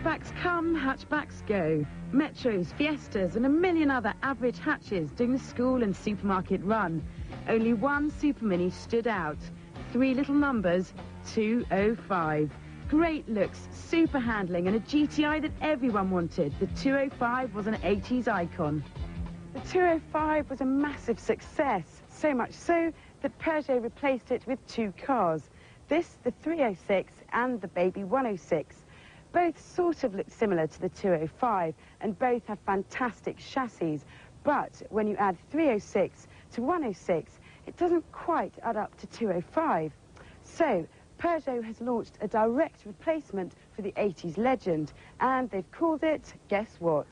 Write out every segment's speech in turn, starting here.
Hatchbacks come, hatchbacks go. Metros, Fiestas and a million other average hatches doing the school and supermarket run. Only one supermini stood out. 3 little numbers, 205. Great looks, super handling and a GTI that everyone wanted. The 205 was an 80s icon. The 205 was a massive success, so much so that Peugeot replaced it with 2 cars. This, the 306 and the baby 106. Both sort of look similar to the 205 and both have fantastic chassis, but when you add 306 to 106, it doesn't quite add up to 205. So Peugeot has launched a direct replacement for the 80s legend, and they've called it, guess what?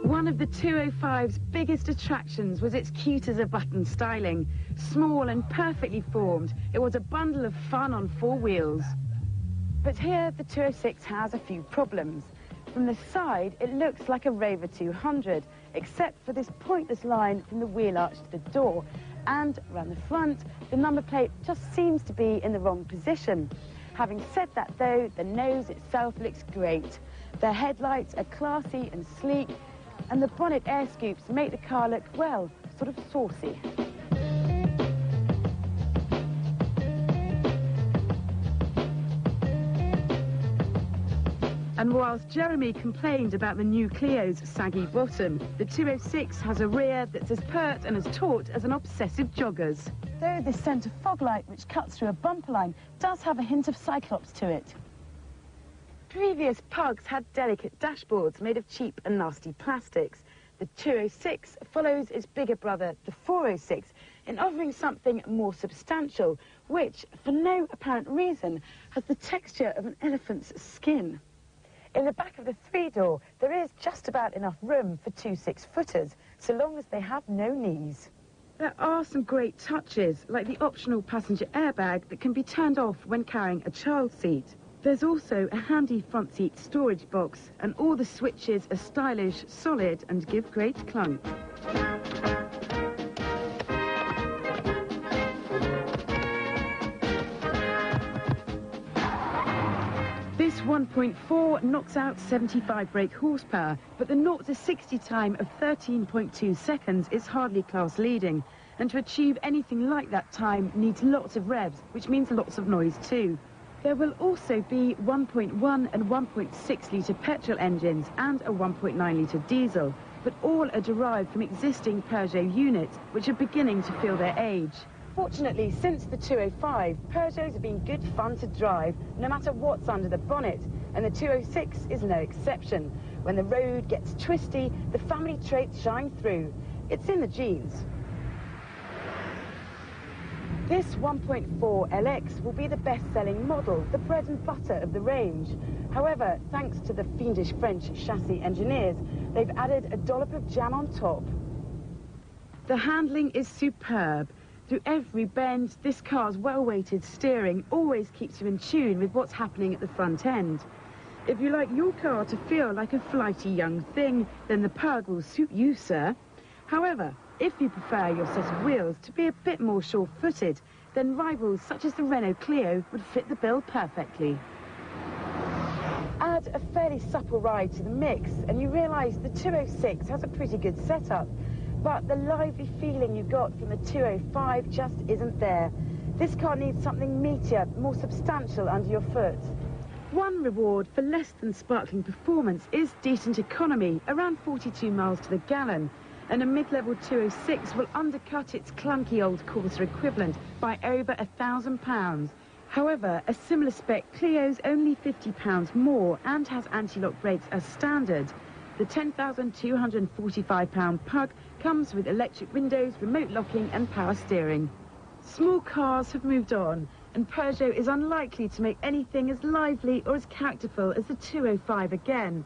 One of the 205's biggest attractions was its cute-as-a-button styling. Small and perfectly formed, it was a bundle of fun on 4 wheels. But here, the 206 has a few problems. From the side, it looks like a Rover 200, except for this pointless line from the wheel arch to the door. And around the front, the number plate just seems to be in the wrong position. Having said that, though, the nose itself looks great. The headlights are classy and sleek, and the bonnet air scoops make the car look, well, sort of saucy. And whilst Jeremy complained about the new Clio's saggy bottom, the 206 has a rear that's as pert and as taut as an obsessive jogger's. Though this centre fog light, which cuts through a bumper line, does have a hint of Cyclops to it. Previous Pugs had delicate dashboards made of cheap and nasty plastics. The 206 follows its bigger brother, the 406, in offering something more substantial, which, for no apparent reason, has the texture of an elephant's skin. In the back of the 3-door, there is just about enough room for 2 6-footers, so long as they have no knees. There are some great touches, like the optional passenger airbag that can be turned off when carrying a child seat. There's also a handy front seat storage box, and all the switches are stylish, solid, and give great clunk. This 1.4 knocks out 75 brake horsepower, but the 0 to 60 time of 13.2 seconds is hardly class leading, and to achieve anything like that time needs lots of revs, which means lots of noise too. There will also be 1.1 and 1.6 litre petrol engines and a 1.9 litre diesel, but all are derived from existing Peugeot units, which are beginning to feel their age. Fortunately, since the 205, Peugeots have been good fun to drive, no matter what's under the bonnet, and the 206 is no exception. When the road gets twisty, the family traits shine through. It's in the genes. This 1.4 LX will be the best-selling model, the bread and butter of the range. However, thanks to the fiendish French chassis engineers, they've added a dollop of jam on top. The handling is superb. Through every bend, this car's well-weighted steering always keeps you in tune with what's happening at the front end. If you like your car to feel like a flighty young thing, then the Pug will suit you, sir. However, if you prefer your set of wheels to be a bit more sure-footed, then rivals such as the Renault Clio would fit the bill perfectly. Add a fairly supple ride to the mix, and you realise the 206 has a pretty good setup, but the lively feeling you got from the 205 just isn't there. This car needs something meatier, more substantial under your foot. One reward for less than sparkling performance is decent economy, around 42 miles to the gallon. And a mid-level 206 will undercut its clunky old Corsa equivalent by over £1,000. However, a similar spec Clio's only £50 more and has anti-lock brakes as standard. The £10,245 Pug comes with electric windows, remote locking and power steering. Small cars have moved on, and Peugeot is unlikely to make anything as lively or as characterful as the 205 again.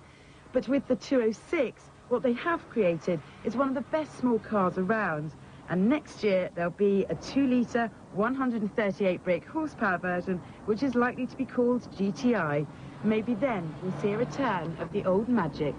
But with the 206, what they have created is one of the best small cars around. And next year, there'll be a 2-litre, 138 brake horsepower version, which is likely to be called GTI. Maybe then we'll see a return of the old magic.